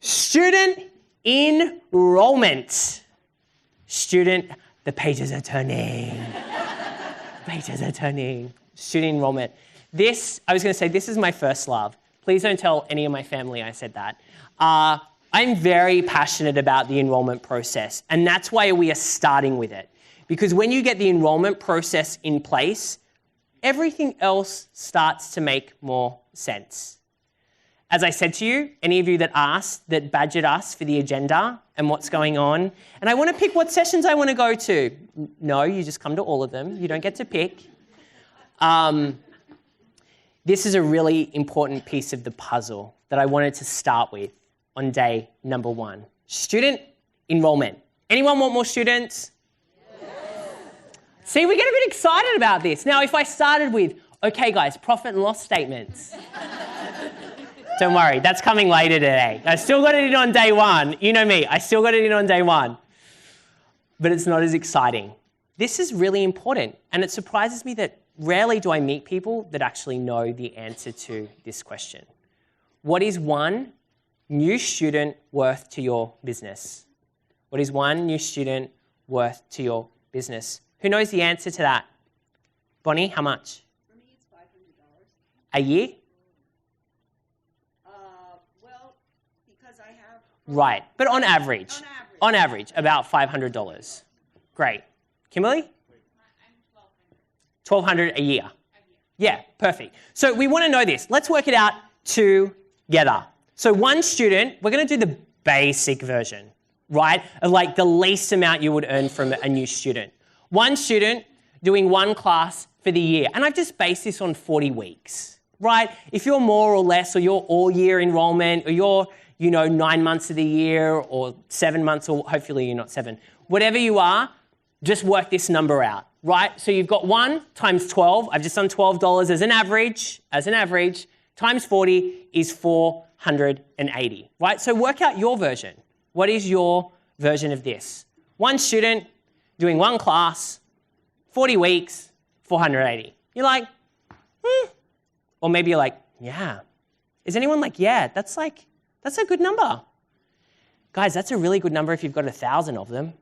Student enrollment. The pages are turning. Pages are turning. Student enrollment. I was going to say, this is my first love. Please don't tell any of my family I said that. I'm very passionate about the enrollment process, and that's why we are starting with it. Because when you get the enrollment process in place, everything else starts to make more sense. As I said to you, any of you that badgered us for the agenda and what's going on, and I want to pick what sessions I want to go to. No, you just come to all of them. You don't get to pick. This is a really important piece of the puzzle that I wanted to start with on day number 1. Student enrollment. Anyone want more students? Yes. See, we get a bit excited about this. Now, if I started with, okay, guys, profit and loss statements. Don't worry, that's coming later today. I still got it in on day 1. You know me, I still got it in on day 1. But it's not as exciting. This is really important, and it surprises me that rarely do I meet people that actually know the answer to this question. What is one new student worth to your business? What is one new student worth to your business? Who knows the answer to that? Bonnie, how much? For me, it's $500. A year? Well, because I have... Right, but on average. On average, about $500. Great. Kimberly? $1,200 a year. Yeah, perfect. So we want to know this. Let's work it out together. So one student, we're going to do the basic version, right? Of like the least amount you would earn from a new student. One student doing one class for the year. And I've just based this on 40 weeks, right? If you're more or less, or you're all year enrollment, or you're, 9 months of the year, or 7 months, or hopefully you're not 7. Whatever you are, just work this number out, right? So you've got 1 times 12. I've just done $12 as an average, times 40 is $480, right? So work out your version. What is your version of this? One student doing one class, 40 weeks, $480. You're like, Or maybe you're like, yeah. Is anyone like, yeah, that's a good number. Guys, that's a really good number if you've got 1,000 of them,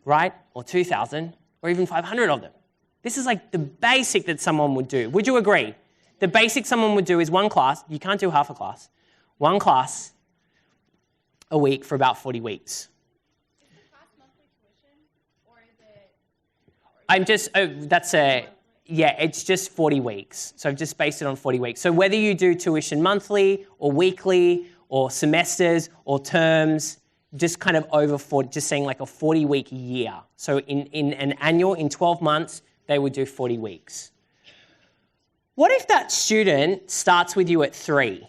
right? Or 2,000, or even 500 of them. This is like the basic that someone would do. Would you agree? The basic someone would do is one class. You can't do half a class. One class a week for about 40 weeks. Is the class monthly tuition, or is it? It's just 40 weeks. So I've just based it on 40 weeks. So whether you do tuition monthly or weekly or semesters or terms, just kind of over 40, just saying like a 40-week year. So in an annual, in 12 months, they would do 40 weeks. What if that student starts with you at 3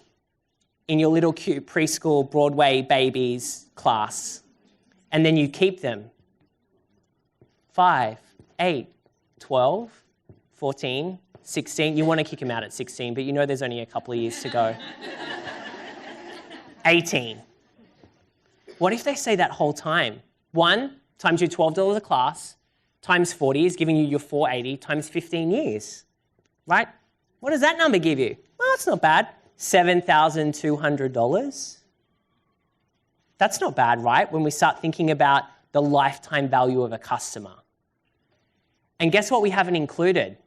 in your little cute preschool Broadway babies class, and then you keep them 5, 8, 12, 14, 16. You want to kick them out at 16, but you know there's only a couple of years to go. 18. What if they say that whole time? 1 times your $12 a class times 40 is giving you your $480 times 15 years, right? What does that number give you? Well, that's not bad. $7,200. That's not bad, right? When we start thinking about the lifetime value of a customer. And guess what we haven't included?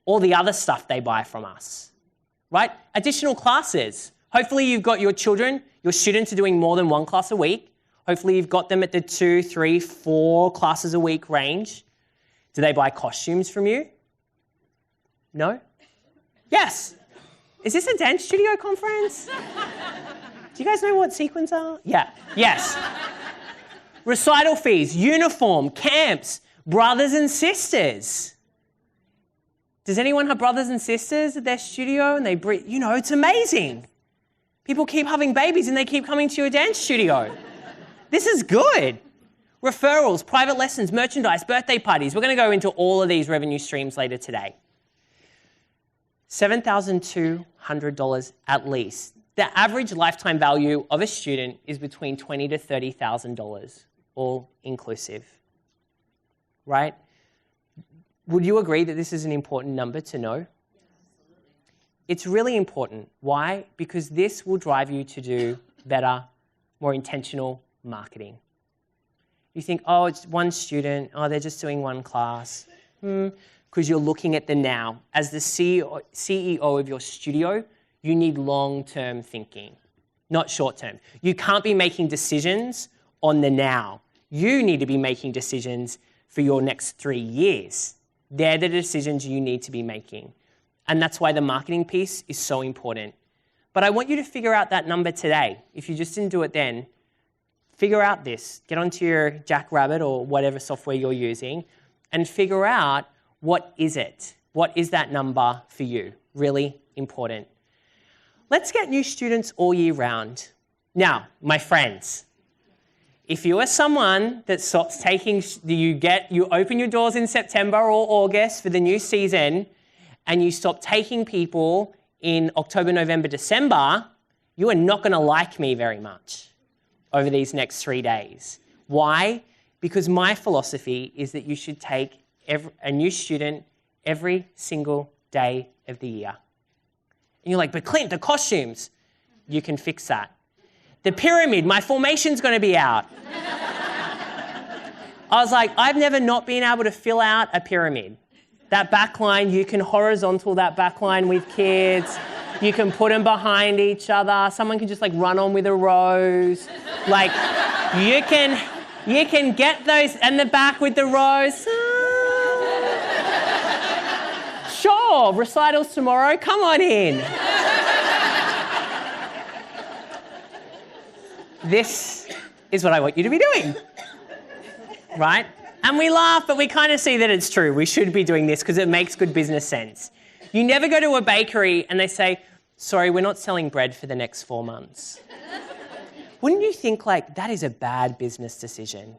All the other stuff they buy from us, right? Additional classes. Hopefully you've got your children, your students are doing more than one class a week. Hopefully you've got them at the 2, 3, 4 classes a week range. Do they buy costumes from you? No? Yes. Is this a dance studio conference? Do you guys know what sequins are? Yeah. Yes. Recital fees, uniform, camps, brothers and sisters. Does anyone have brothers and sisters at their studio and they breathe? It's amazing. People keep having babies and they keep coming to your dance studio. This is good. Referrals, private lessons, merchandise, birthday parties. We're going to go into all of these revenue streams later today. $7,200 at least. The average lifetime value of a student is between $20,000 to $30,000, all inclusive, right? Would you agree that this is an important number to know? Yeah, absolutely. It's really important. Why? Because this will drive you to do better, more intentional marketing. You think, oh, it's one student, oh, they're just doing one class. Because you're looking at the now. As the CEO of your studio, you need long-term thinking, not short-term. You can't be making decisions on the now. You need to be making decisions for your next 3 years. They're the decisions you need to be making. And that's why the marketing piece is so important. But I want you to figure out that number today. If you just didn't do it then, figure out this. Get onto your Jackrabbit or whatever software you're using and figure out what is it. What is that number for you? Really important. Let's get new students all year round. Now, my friends, if you are someone that stops taking, you open your doors in September or August for the new season, and you stop taking people in October, November, December, you are not going to like me very much over these next 3 days. Why? Because my philosophy is that you should take a new student every single day of the year. And you're like, but Clint, the costumes, you can fix that. The pyramid, my formation's going to be out. I was like, I've never not been able to fill out a pyramid. That backline, you can horizontal that backline with kids. You can put them behind each other. Someone can just like run on with a rose. Like you can get those in the back with the rose. Sure, recitals tomorrow. Come on in. This is what I want you to be doing, right? And we laugh, but we kind of see that it's true. We should be doing this because it makes good business sense. You never go to a bakery and they say, sorry, we're not selling bread for the next 4 months. Wouldn't you think like that is a bad business decision?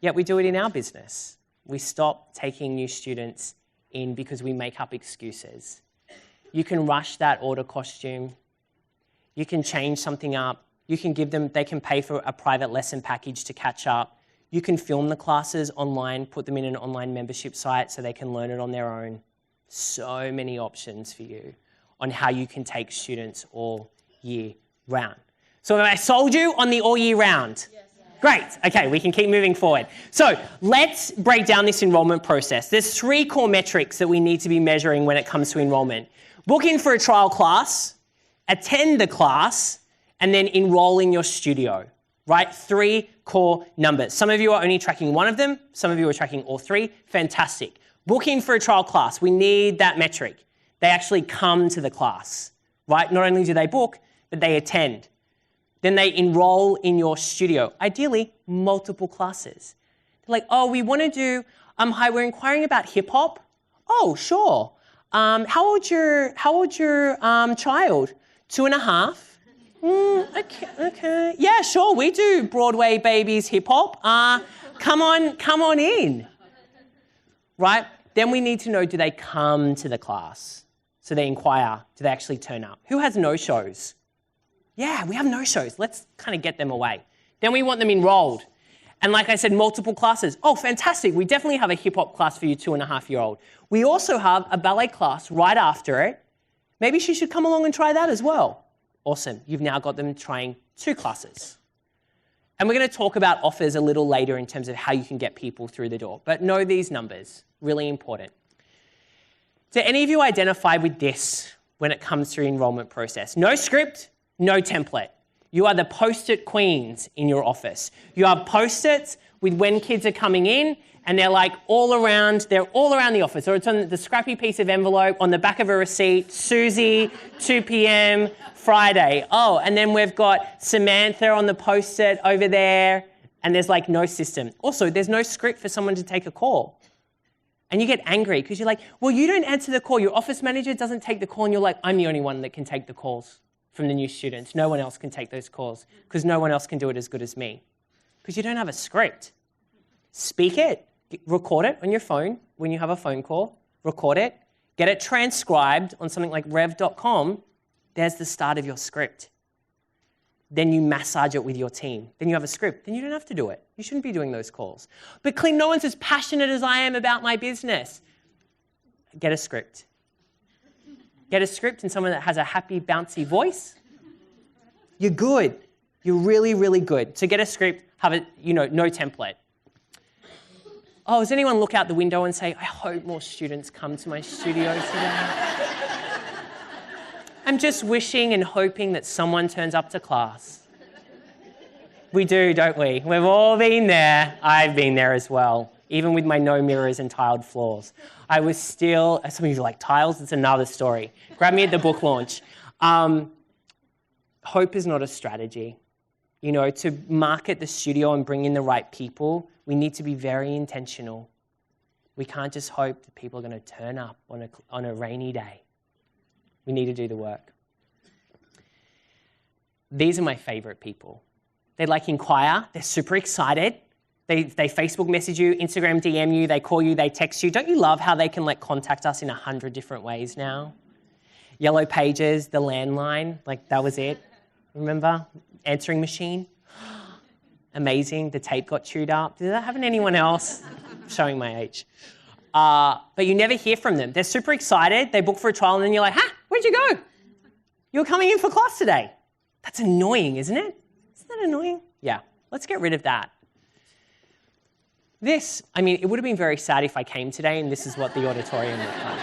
Yet we do it in our business. We stop taking new students in because we make up excuses. You can rush that order costume. You can change something up. You can give them, they can pay for a private lesson package to catch up. You can film the classes online, put them in an online membership site so they can learn it on their own. So many options for you on how you can take students all year round. So have I sold you on the all year round? Yes. Great. Okay, we can keep moving forward. So let's break down this enrollment process. There's 3 core metrics that we need to be measuring when it comes to enrollment. Book in for a trial class, attend the class, and then enroll in your studio. Right? 3 core numbers. Some of you are only tracking one of them. Some of you are tracking all 3. Fantastic. Book in for a trial class. We need that metric. They actually come to the class, right? Not only do they book, but they attend. Then they enroll in your studio. Ideally, multiple classes. They're like, oh, we want to do, hi, we're inquiring about hip hop. Oh, sure. How old's your child? 2.5. Okay. Yeah, sure, we do Broadway babies hip hop. Come on in. Right? Then we need to know, do they come to the class? So they inquire, do they actually turn up? Who has no-shows? Yeah, we have no-shows. Let's kind of get them away. Then we want them enrolled. And like I said, multiple classes. Oh, fantastic. We definitely have a hip hop class for your 2.5-year-old. We also have a ballet class right after it. Maybe she should come along and try that as well. Awesome. You've now got them trying 2 classes. And we're going to talk about offers a little later in terms of how you can get people through the door. But know these numbers. Really important. Do any of you identify with this when it comes to the enrollment process? No script, no template. You are the post-it queens in your office. You have post-its with when kids are coming in, and they're like all around the office. Or it's on the scrappy piece of envelope on the back of a receipt, Susie, 2 p.m., Friday. Oh, and then we've got Samantha on the post-it over there, and there's like no system. Also, there's no script for someone to take a call. And you get angry because you're like, well, you don't answer the call. Your office manager doesn't take the call, and you're like, I'm the only one that can take the calls from the new students. No one else can take those calls because no one else can do it as good as me. Because you don't have a script. Speak it, record it on your phone when you have a phone call, record it, get it transcribed on something like rev.com. There's the start of your script. Then you massage it with your team. Then you have a script. Then you don't have to do it. You shouldn't be doing those calls. But Clint, no one's as passionate as I am about my business. Get a script. Get a script and someone that has a happy, bouncy voice. You're good. You're really, really good. To get a script, have it, no template. Oh, does anyone look out the window and say, I hope more students come to my studio today? I'm just wishing and hoping that someone turns up to class. We do, don't we? We've all been there. I've been there as well, even with my no mirrors and tiled floors. I was still, some of you are like, tiles? It's another story. Grab me at the book launch. Hope is not a strategy. To market the studio and bring in the right people, we need to be very intentional. We can't just hope that people are going to turn up on a rainy day. We need to do the work. These are my favorite people. They inquire. They're super excited. They Facebook message you, Instagram DM you, they call you, they text you. Don't you love how they can contact us in 100 different ways now? Yellow Pages, the landline, that was it. Remember? Answering machine. Amazing. The tape got chewed up. Did that happen to anyone else? Showing my age. But you never hear from them. They're super excited. They book for a trial and then you're like, where'd you go? You were coming in for class today. That's annoying, isn't it? Isn't that annoying? Yeah. Let's get rid of that. It would have been very sad if I came today and this is what the auditorium looked like.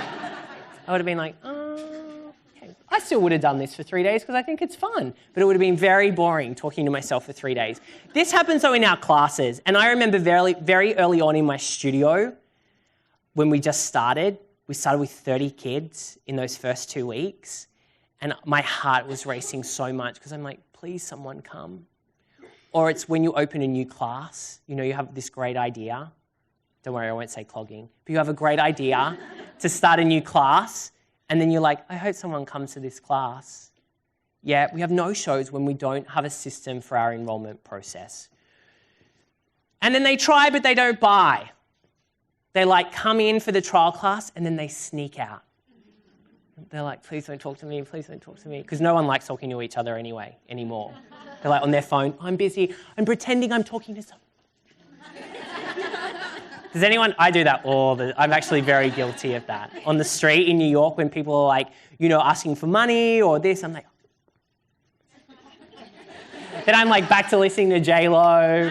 I would have been like, okay. I still would have done this for 3 days because I think it's fun, but it would have been very boring talking to myself for 3 days. This happens though in our classes, and I remember very, very early on in my studio, when we just started, we started with 30 kids in those first 2 weeks, and my heart was racing so much because I'm like, please someone come. Or it's when you open a new class, you have this great idea. Don't worry, I won't say clogging. But you have a great idea to start a new class, and then you're like, I hope someone comes to this class. Yeah, we have no-shows when we don't have a system for our enrollment process. And then they try, but they don't buy. They come in for the trial class, and then they sneak out. They're like, please don't talk to me, please don't talk to me. Because no one likes talking to each other anymore. They're on their phone, I'm busy, I'm pretending I'm talking to someone. Does anyone, I do that I'm actually very guilty of that. On the street in New York when people are asking for money or this, I'm like, then I'm back to listening to J-Lo.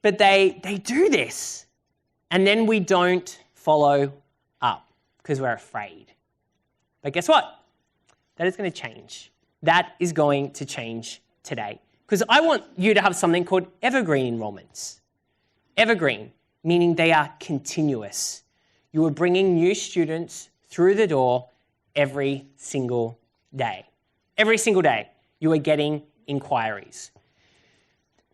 But they do this. And then we don't follow up because we're afraid. But guess what? That is going to change. That is going to change today. Because I want you to have something called Evergreen Enrollments. Evergreen, meaning they are continuous. You are bringing new students through the door every single day. Every single day, you are getting inquiries.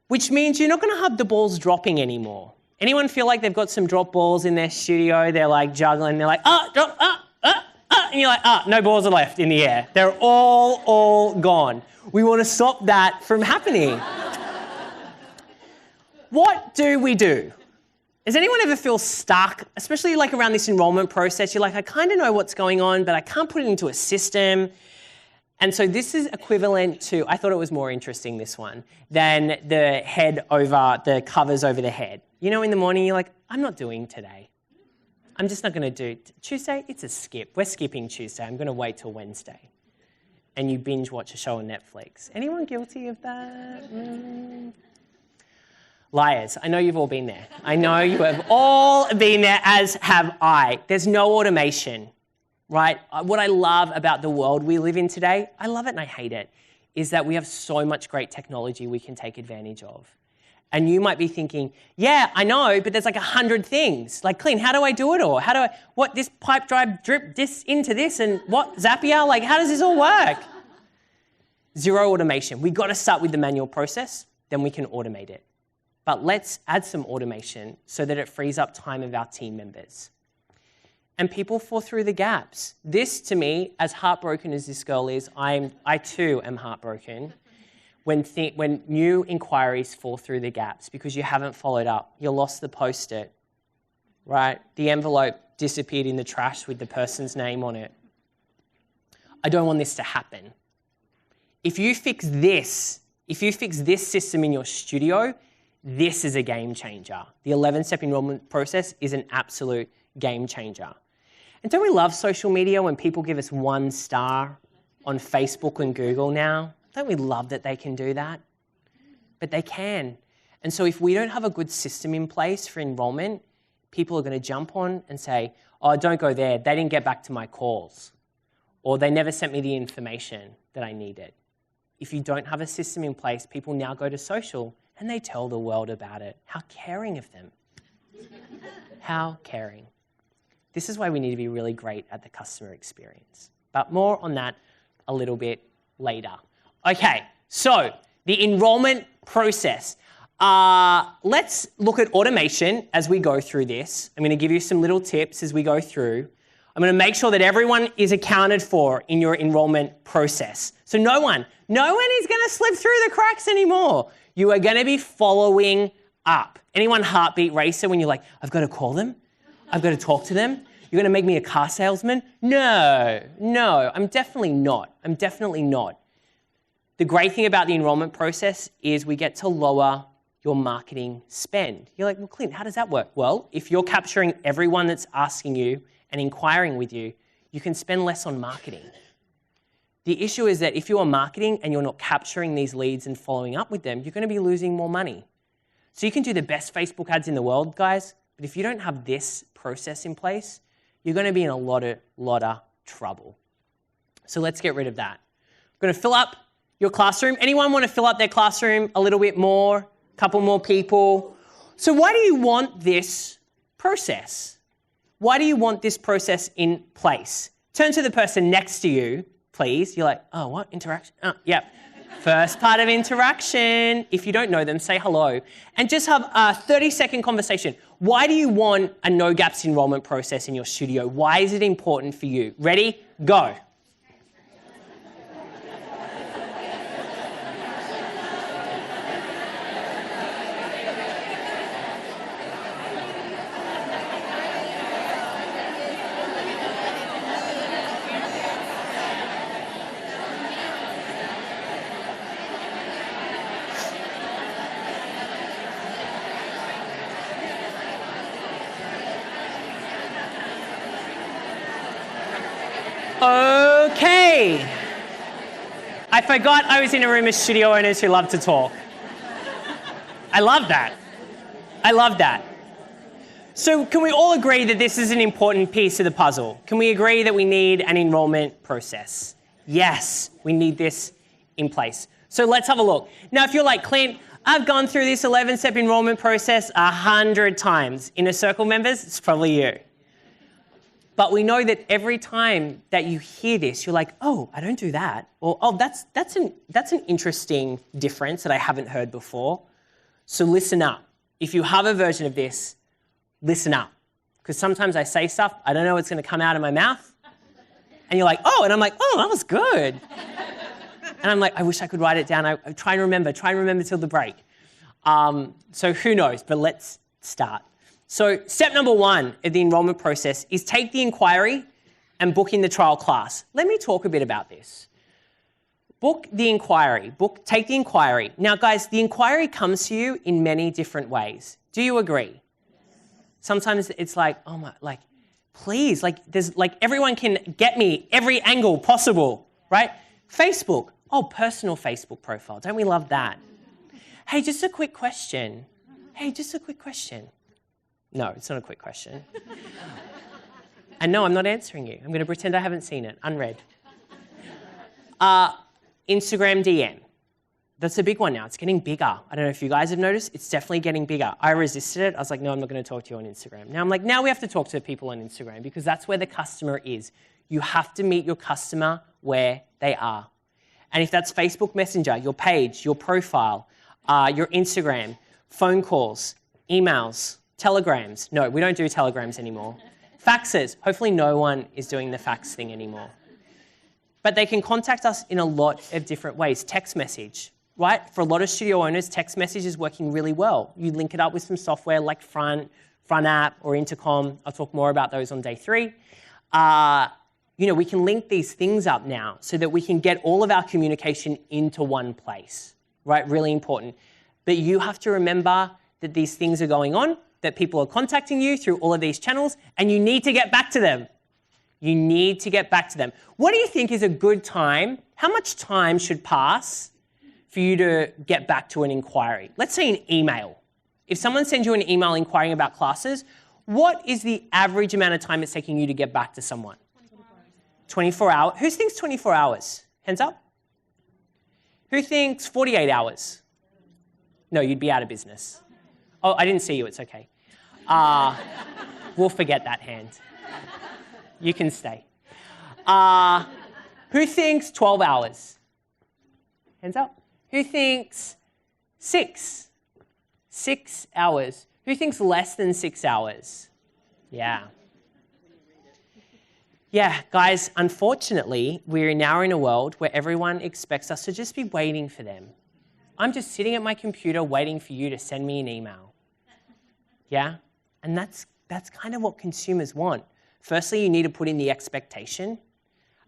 Which means you're not going to have the balls dropping anymore. Anyone feel like they've got some drop balls in their studio? They're juggling, they're drop, and you're no balls are left in the air. They're all gone. We want to stop that from happening. What do we do? Does anyone ever feel stuck, especially around this enrollment process? You're I kind of know what's going on, but I can't put it into a system. And so this is equivalent to, I thought it was more interesting, this one, than the covers over the head. In the morning, you're I'm not doing today. I'm just not going to do Tuesday. It's a skip. We're skipping Tuesday. I'm going to wait till Wednesday. And you binge watch a show on Netflix. Anyone guilty of that? Liars. I know you've all been there. I know you have all been there, as have I. There's no automation, right? What I love about the world we live in today, I love it and I hate it, is that we have so much great technology we can take advantage of. And you might be thinking, yeah, I know, but there's 100 things. Clean, how do I do it all? This pipe drive drip this into this and what, Zapier? How does this all work? Zero automation. We got to start with the manual process, then we can automate it. But let's add some automation so that it frees up time of our team members. And people fall through the gaps. This, to me, as heartbroken as this girl is, I too am heartbroken. When new inquiries fall through the gaps because you haven't followed up, you lost the post-it, right? The envelope disappeared in the trash with the person's name on it. I don't want this to happen. If you fix this system in your studio, this is a game changer. The 11-step enrollment process is an absolute game changer. And don't we love social media when people give us 1 star on Facebook and Google now? Don't we love that they can do that? But they can. And so if we don't have a good system in place for enrollment, people are going to jump on and say, oh, don't go there. They didn't get back to my calls. Or they never sent me the information that I needed. If you don't have a system in place, people now go to social and they tell the world about it. How caring of them. How caring. This is why we need to be really great at the customer experience. But more on that a little bit later. Okay, so the enrollment process. Let's look at automation as we go through this. I'm going to give you some little tips as we go through. I'm going to make sure that everyone is accounted for in your enrollment process. So no one is going to slip through the cracks anymore. You are going to be following up. Anyone heartbeat racer when you're like, I've got to call them? I've got to talk to them? You're going to make me a car salesman? No, I'm definitely not. The great thing about the enrollment process is we get to lower your marketing spend. You're like, well, Clint, how does that work? Well, if you're capturing everyone that's asking you and inquiring with you, you can spend less on marketing. The issue is that if you are marketing and you're not capturing these leads and following up with them, you're going to be losing more money. So you can do the best Facebook ads in the world, guys, but if you don't have this process in place, you're going to be in a lot of trouble. So let's get rid of that. I'm going to fill up your classroom. Anyone want to fill up their classroom a little bit more? A couple more people? So why do you want this process? Why do you want this process in place? Turn to the person next to you, please. You're like, oh, what? Interaction? Oh, yep. First part of interaction. If you don't know them, say hello. And just have a 30-second conversation. Why do you want a no-gaps enrollment process in your studio? Why is it important for you? Ready? Go. Okay. I forgot I was in a room of studio owners who love to talk. I love that. So can we all agree that this is an important piece of the puzzle? Can we agree that we need an enrollment process? Yes, we need this in place. So let's have a look. Now, if you're like, Clint, I've gone through this 11-step enrollment process 100 times. Inner Circle members, it's probably you. But we know that every time that you hear this, you're like, oh, I don't do that. Or, oh, that's an interesting difference that I haven't heard before. So listen up. If you have a version of this, listen up. Because sometimes I say stuff, I don't know what's going to come out of my mouth. And you're like, oh, and I'm like, oh, that was good. And I'm like, I wish I could write it down. I try and remember till the break. So who knows, but let's start. So step number 1 of the enrollment process is take the inquiry and book in the trial class. Let me talk a bit about this. Take the inquiry. Now, guys, the inquiry comes to you in many different ways. Do you agree? Yes. Sometimes it's like, oh my, like, please, like, there's like everyone can get me every angle possible, right? Facebook, oh, personal Facebook profile. Don't we love that? Hey, just a quick question. No, it's not a quick question. And no, I'm not answering you. I'm going to pretend I haven't seen it, unread. Instagram DM. That's a big one now. It's getting bigger. I don't know if you guys have noticed. It's definitely getting bigger. I resisted it. I was like, no, I'm not going to talk to you on Instagram. Now I'm like, now we have to talk to people on Instagram because that's where the customer is. You have to meet your customer where they are. And if that's Facebook Messenger, your page, your profile, your Instagram, phone calls, emails, telegrams. No, we don't do telegrams anymore. Faxes. Hopefully no one is doing the fax thing anymore. But they can contact us in a lot of different ways. Text message, right? For a lot of studio owners, text message is working really well. You link it up with some software like Front App or Intercom. I'll talk more about those on day 3. We can link these things up now so that we can get all of our communication into one place, right? Really important. But you have to remember that these things are going on, that people are contacting you through all of these channels, and you need to get back to them. You need to get back to them. What do you think is a good time? How much time should pass for you to get back to an inquiry? Let's say an email. If someone sends you an email inquiring about classes, what is the average amount of time it's taking you to get back to someone? 24 hours. Who thinks 24 hours? Hands up. Who thinks 48 hours? No, you'd be out of business. Oh, I didn't see you. It's okay. We'll forget that hand. You can stay. Who thinks 12 hours? Hands up. Who thinks 6? 6 hours. Who thinks less than 6 hours? Yeah. Yeah, guys, unfortunately, we're now in a world where everyone expects us to just be waiting for them. I'm just sitting at my computer waiting for you to send me an email. Yeah? And that's kind of what consumers want. Firstly, you need to put in the expectation.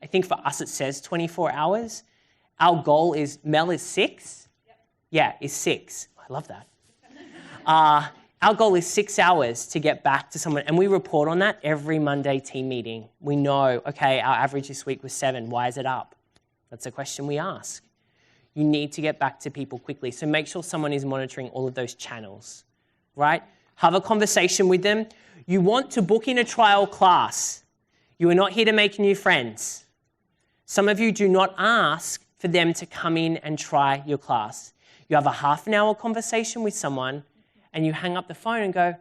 I think for us it says 24 hours. Our goal is, Mel is 6? Yep. Yeah, is 6. I love that. Our goal is 6 hours to get back to someone, and we report on that every Monday team meeting. We know, okay, our average this week was 7. Why is it up? That's a question we ask. You need to get back to people quickly, so make sure someone is monitoring all of those channels, right? Have a conversation with them. You want to book in a trial class. You are not here to make new friends. Some of you do not ask for them to come in and try your class. You have a half an hour conversation with someone and you hang up the phone and go,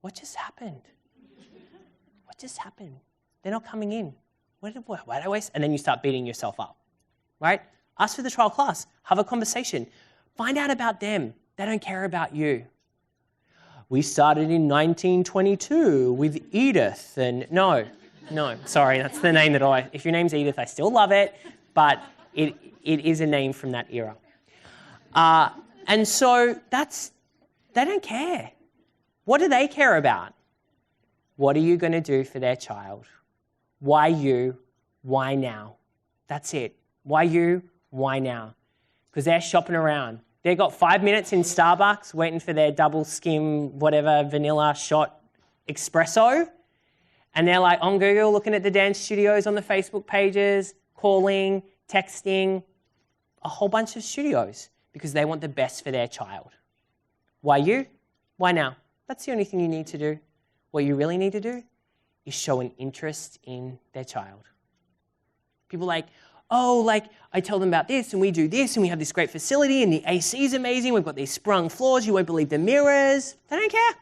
what just happened? What just happened? They're not coming in. Why did I waste? And then you start beating yourself up, right? Ask for the trial class. Have a conversation. Find out about them. They don't care about you. We started in 1922 with Edith, and no, sorry, that's the name that if your name's Edith, I still love it, but it is a name from that era. And so they don't care. What do they care about? What are you going to do for their child? Why you? Why now? That's it. Why you? Why now? Because they're shopping around. They've got 5 minutes in Starbucks waiting for their double skim, whatever, vanilla shot espresso. And they're like on Google looking at the dance studios on the Facebook pages, calling, texting, a whole bunch of studios because they want the best for their child. Why you? Why now? That's the only thing you need to do. What you really need to do is show an interest in their child. People are like, oh, like I tell them about this and we do this and we have this great facility and the AC is amazing. We've got these sprung floors. You won't believe the mirrors. They don't care.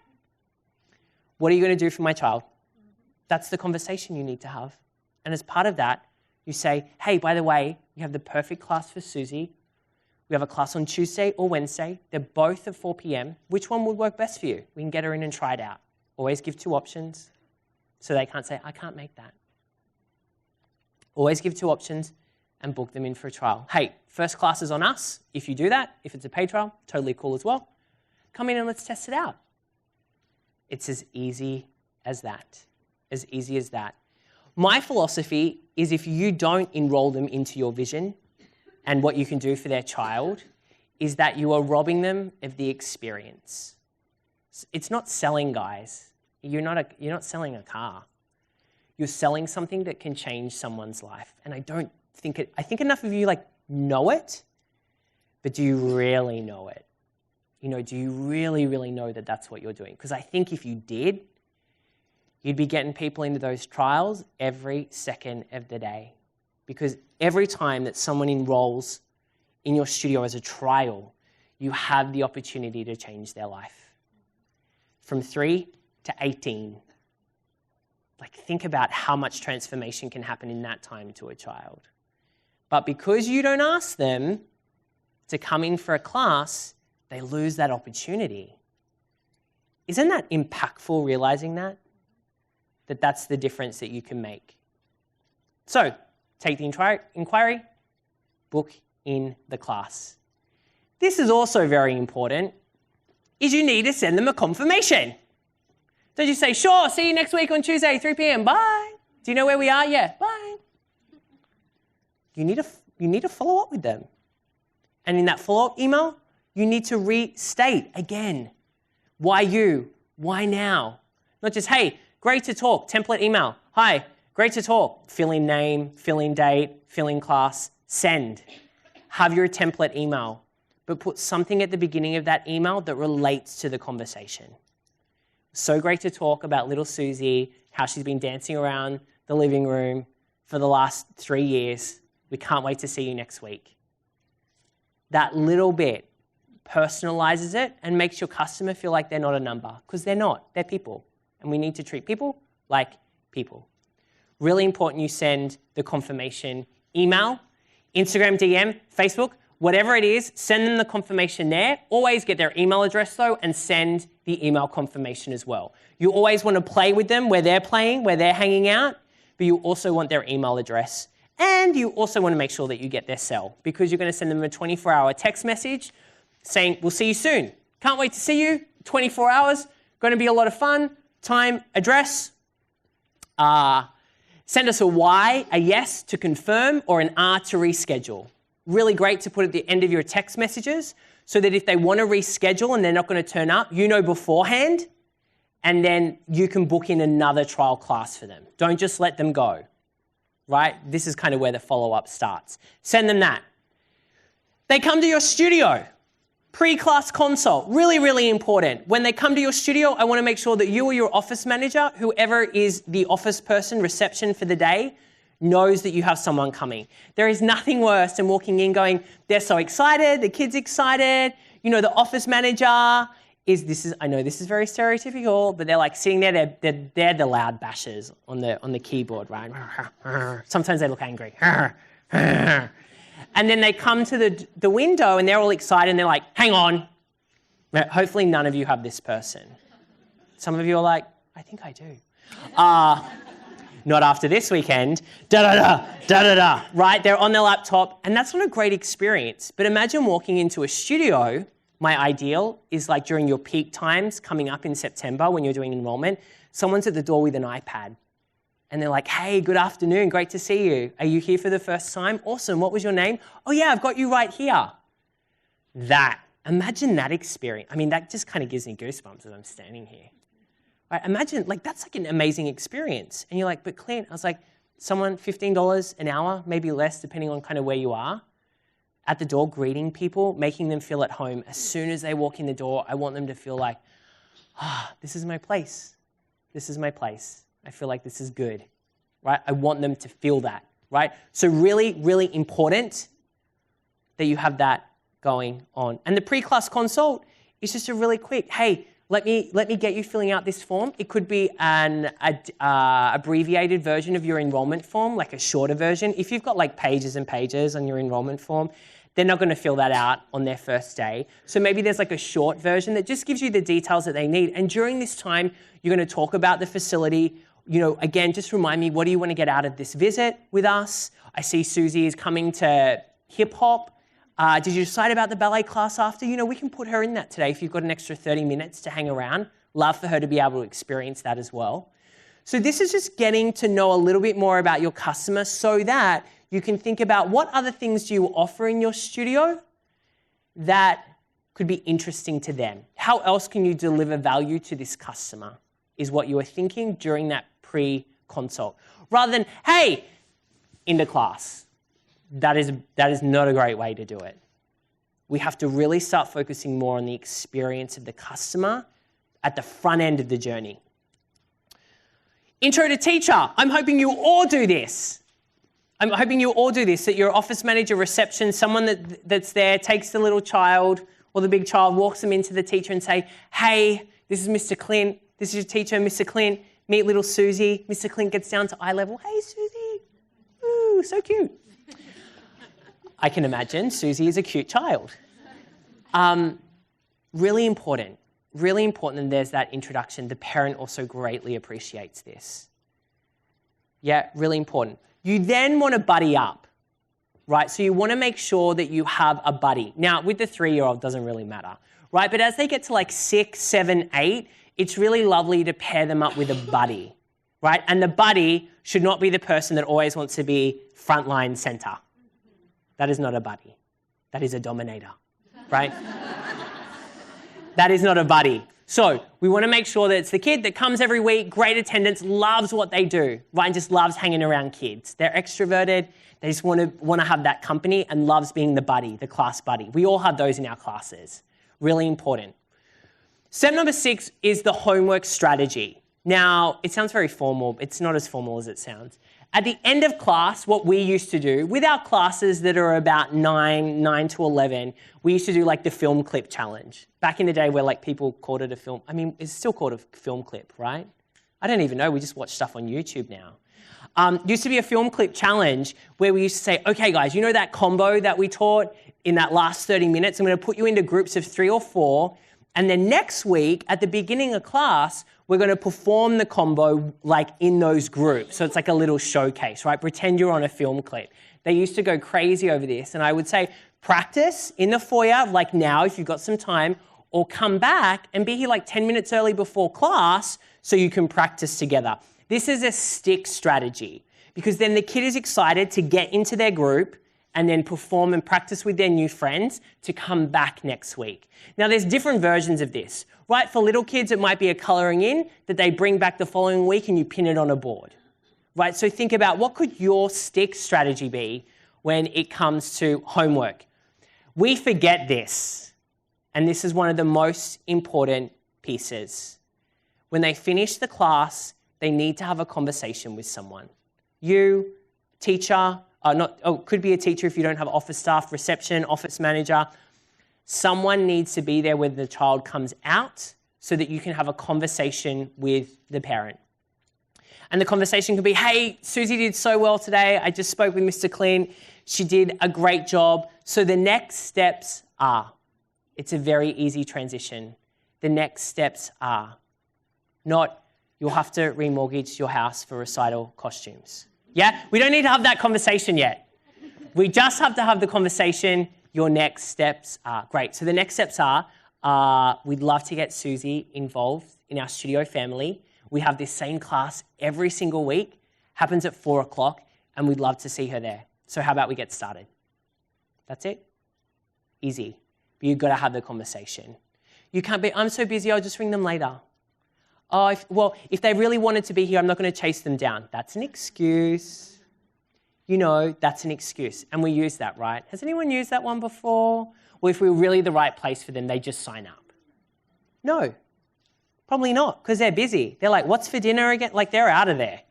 What are you going to do for my child? That's the conversation you need to have. And as part of that, you say, hey, by the way, we have the perfect class for Susie. We have a class on Tuesday or Wednesday. They're both at 4 p.m. Which one would work best for you? We can get her in and try it out. Always give 2 options so they can't say, I can't make that. Always give 2 options and book them in for a trial. Hey, first class is on us. If you do that, if it's a paid trial, totally cool as well. Come in and let's test it out. It's as easy as that. As easy as that. My philosophy is if you don't enroll them into your vision and what you can do for their child, is that you are robbing them of the experience. It's not selling, guys. You're not selling a car. You're selling something that can change someone's life. And I think enough of you know it, but do you really know it? Do you really, really know that that's what you're doing? Because I think if you did, you'd be getting people into those trials every second of the day. Because every time that someone enrolls in your studio as a trial, you have the opportunity to change their life. From 3 to 18. Think about how much transformation can happen in that time to a child. But because you don't ask them to come in for a class, they lose that opportunity. Isn't that impactful, realizing that? That that's the difference that you can make. So, take the inquiry, book in the class. This is also very important, is you need to send them a confirmation. Don't you say, sure, see you next week on Tuesday, 3 p.m, bye. Do you know where we are? Yeah, bye. You need to follow up with them. And in that follow-up email, you need to restate again. Why you? Why now? Not just, hey, great to talk, template email. Hi, Great to talk. Fill in name, fill in date, fill in class, send. Have your template email, but put something at the beginning of that email that relates to the conversation. So great to talk about little Susie, how she's been dancing around the living room for the last 3 years. We can't wait to see you next week. That little bit personalizes it and makes your customer feel like they're not a number, because they're not. They're people, and we need to treat people like people. Really important you send the confirmation email, Instagram DM, Facebook, whatever it is, send them the confirmation there. Always get their email address though and send the email confirmation as well. You always want to play with them where they're playing, where they're hanging out, but you also want their email address. And you also want to make sure that you get their cell, because you're going to send them a 24-hour text message saying, we'll see you soon. Can't wait to see you. 24 hours. Going to be a lot of fun. Time, address. Send us a Y, a yes to confirm, or an R to reschedule. Really great to put at the end of your text messages so that if they want to reschedule and they're not going to turn up, you know beforehand, and then you can book in another trial class for them. Don't just let them go. Right? This is kind of where the follow-up starts. Send them that. They come to your studio. Pre-class consult. Really, really important. When they come to your studio, I want to make sure that you or your office manager, whoever is the office person, reception for the day, knows that you have someone coming. There is nothing worse than walking in going, they're so excited, the kid's excited, you know, the office manager I know this is very stereotypical, but they're like sitting there, they're the loud bashers on the keyboard, right? Sometimes they look angry. And then they come to the window and they're all excited and they're like, hang on. Hopefully none of you have this person. Some of you are like, I think I do. Not after this weekend. Da-da-da, da-da-da, right? They're on their laptop and that's not a great experience. But imagine walking into a studio. My ideal is like during your peak times coming up in September when you're doing enrollment, someone's at the door with an iPad and they're like, hey, good afternoon, great to see you. Are you here for the first time? Awesome, what was your name? Oh yeah, I've got you right here. Imagine that experience. I mean, that just kind of gives me goosebumps as I'm standing here. Right? Imagine, like that's like an amazing experience. And you're like, but Clint, I was like, someone $15 an hour, maybe less depending on kind of where you are. At the door, greeting people, making them feel at home. As soon as they walk in the door, I want them to feel like, this is my place. This is my place. I feel like this is good, right? I want them to feel that, right? So really, really important that you have that going on. And the pre-class consult is just a really quick, hey, let me get you filling out this form. It could be an abbreviated version of your enrollment form, like a shorter version. If you've got like pages and pages on your enrollment form, they're not going to fill that out on their first day. So maybe there's like a short version that just gives you the details that they need. And during this time, you're going to talk about the facility. You know, again, just remind me, what do you want to get out of this visit with us? I see Susie is coming to hip hop. Did you decide about the ballet class after? You know, we can put her in that today if you've got an extra 30 minutes to hang around. Love for her to be able to experience that as well. So this is just getting to know a little bit more about your customer so that you can think about what other things do you offer in your studio that could be interesting to them. How else can you deliver value to this customer is what you are thinking during that pre-consult. Rather than, hey, into class. That is not a great way to do it. We have to really start focusing more on the experience of the customer at the front end of the journey. Intro to teacher. I'm hoping you all do this. That your office manager, reception, someone that's there takes the little child or the big child, walks them into the teacher and say, hey, this is Mr. Clint. This is your teacher, Mr. Clint. Meet little Susie. Mr. Clint gets down to eye level. Hey, Susie. Ooh, so cute. I can imagine Susie is a cute child. Really important that there's that introduction. The parent also greatly appreciates this. Yeah, really important. You then want to buddy up, right? So you want to make sure that you have a buddy. Now, with the 3-year-old, doesn't really matter, right? But as they get to like 6, 7, 8, it's really lovely to pair them up with a buddy, right? And the buddy should not be the person that always wants to be frontline center. That is not a buddy. That is a dominator, right? That is not a buddy. So we want to make sure that it's the kid that comes every week, great attendance, loves what they do, right? And just loves hanging around kids. They're extroverted. They just want to have that company and loves being the buddy, the class buddy. We all have those in our classes. Really important. Step number 6 is the homework strategy. Now, it sounds very formal. It's not as formal as it sounds. At the end of class, what we used to do with our classes that are about 9 to 11, we used to do like the film clip challenge. Back in the day where like people called it a film, I mean, it's still called a film clip, right? I don't even know, we just watch stuff on YouTube now. Used to be a film clip challenge where we used to say, okay guys, you know that combo that we taught in that last 30 minutes? I'm going to put you into groups of 3 or 4, and then next week at the beginning of class, we're going to perform the combo like in those groups. So it's like a little showcase, right? Pretend you're on a film clip. They used to go crazy over this. And I would say practice in the foyer, like now if you've got some time, or come back and be here like 10 minutes early before class so you can practice together. This is a stick strategy because then the kid is excited to get into their group and then perform and practice with their new friends to come back next week. Now, there's different versions of this, right? For little kids, it might be a colouring in that they bring back the following week and you pin it on a board, right? So think about what could your stick strategy be when it comes to homework. We forget this, and this is one of the most important pieces. When they finish the class, they need to have a conversation with someone. You, teacher, could be a teacher if you don't have office staff, reception, office manager. Someone needs to be there when the child comes out so that you can have a conversation with the parent. And the conversation could be, hey, Susie did so well today. I just spoke with Mr. Clint. She did a great job. So the next steps are, it's a very easy transition. The next steps are not, you'll have to remortgage your house for recital costumes. Yeah, we don't need to have that conversation yet. We just have to have the conversation. Your next steps are great. So the next steps are, we'd love to get Susie involved in our studio family. We have this same class every single week, happens at 4 o'clock, and we'd love to see her there. So how about we get started? That's it? Easy. But you've got to have the conversation. You can't be, I'm so busy, I'll just ring them later. Oh, if they really wanted to be here, I'm not going to chase them down. That's an excuse. You know, that's an excuse. And we use that, right? Has anyone used that one before? Well, if we're really the right place for them, they just sign up. No, probably not, because they're busy. They're like, what's for dinner again? Like, they're out of there,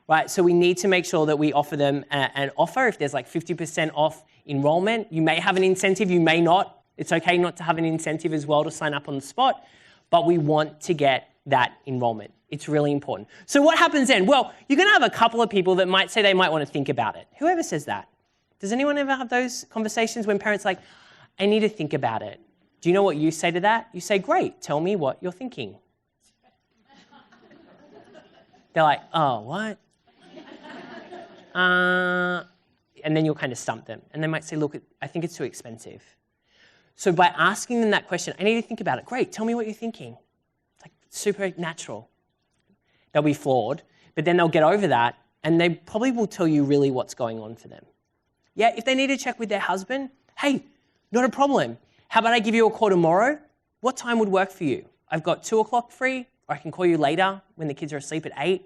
right? So we need to make sure that we offer them an offer. If there's like 50% off enrollment, you may have an incentive, you may not. It's okay not to have an incentive as well to sign up on the spot, but we want to get that enrollment. It's really important. So what happens then? Well, you're going to have a couple of people that might say they might want to think about it. Whoever says that? Does anyone ever have those conversations when parents are like, I need to think about it? Do you know what you say to that? You say, great, tell me what you're thinking. They're like, oh, what? And then you'll kind of stump them. And they might say, look, I think it's too expensive. So by asking them that question, I need to think about it. Great, tell me what you're thinking. It's like super natural. They'll be flawed, but then they'll get over that and they probably will tell you really what's going on for them. Yeah, if they need to check with their husband, hey, not a problem. How about I give you a call tomorrow? What time would work for you? I've got 2 o'clock free, or I can call you later when the kids are asleep at 8.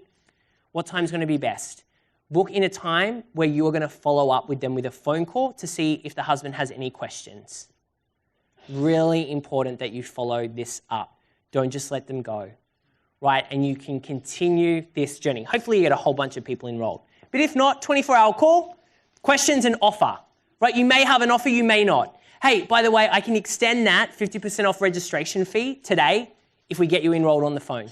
What time's going to be best? Book in a time where you're going to follow up with them with a phone call to see if the husband has any questions. Really important that you follow this up. Don't just let them go, right? And you can continue this journey. Hopefully you get a whole bunch of people enrolled. But if not, 24-hour call, questions and offer, right? You may have an offer, you may not. Hey, by the way, I can extend that 50% off registration fee today if we get you enrolled on the phone.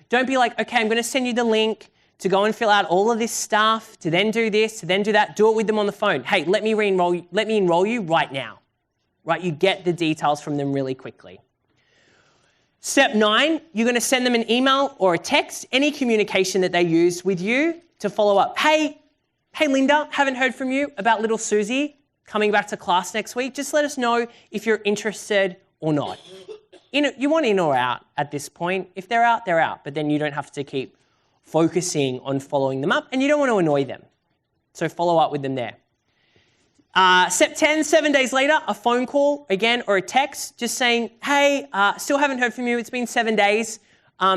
Don't be like, okay, I'm going to send you the link to go and fill out all of this stuff, to then do this, to then do that. Do it with them on the phone. Hey, let me enroll you right now. Right, you get the details from them really quickly. Step 9, you're going to send them an email or a text, any communication that they use with you to follow up. Hey Linda, haven't heard from you about little Susie coming back to class next week. Just let us know if you're interested or not. You want in or out at this point. If they're out, they're out. But then you don't have to keep focusing on following them up and you don't want to annoy them. So follow up with them there. Step 10, 7 days later, a phone call again or a text just saying, hey, still haven't heard from you. It's been 7 days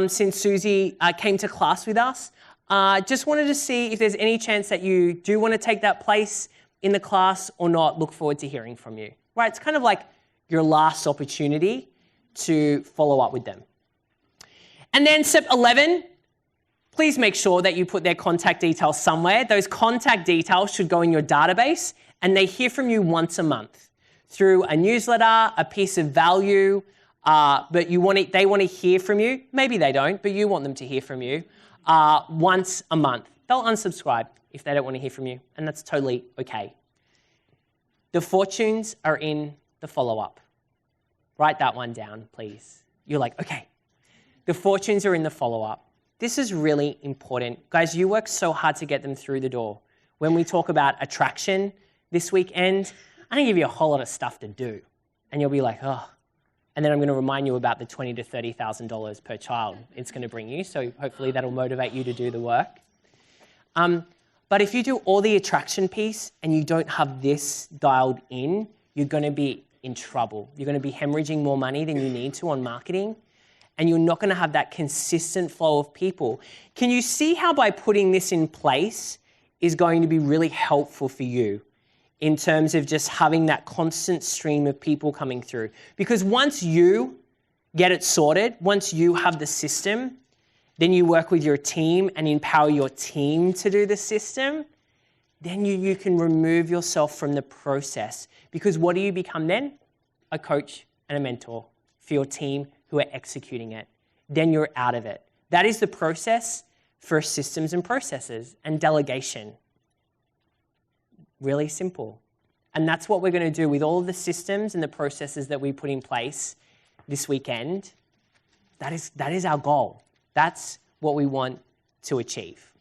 since Susie came to class with us. Just wanted to see if there's any chance that you do want to take that place in the class or not. Look forward to hearing from you. Right? It's kind of like your last opportunity to follow up with them. And then step 11, please make sure that you put their contact details somewhere. Those contact details should go in your database, and they hear from you once a month through a newsletter, a piece of value, but they want to hear from you. Maybe they don't, but you want them to hear from you once a month. They'll unsubscribe if they don't want to hear from you, and that's totally okay. The fortunes are in the follow-up. Write that one down, please. You're like, okay. The fortunes are in the follow-up. This is really important. Guys, you work so hard to get them through the door. When we talk about attraction this weekend, I'm going to give you a whole lot of stuff to do. And you'll be like, oh. And then I'm going to remind you about the $20,000 to $30,000 per child it's going to bring you. So hopefully that'll motivate you to do the work. But if you do all the attraction piece and you don't have this dialed in, you're going to be in trouble. You're going to be hemorrhaging more money than you need to on marketing. And you're not going to have that consistent flow of people. Can you see how by putting this in place is going to be really helpful for you in terms of just having that constant stream of people coming through? Because once you get it sorted, once you have the system, then you work with your team and empower your team to do the system, then you can remove yourself from the process. Because what do you become then? A coach and a mentor for your team who are executing it. Then you're out of it. That is the process for systems and processes and delegation. Really simple. And that's what we're going to do with all of the systems and the processes that we put in place this weekend. That is our goal. That's what we want to achieve.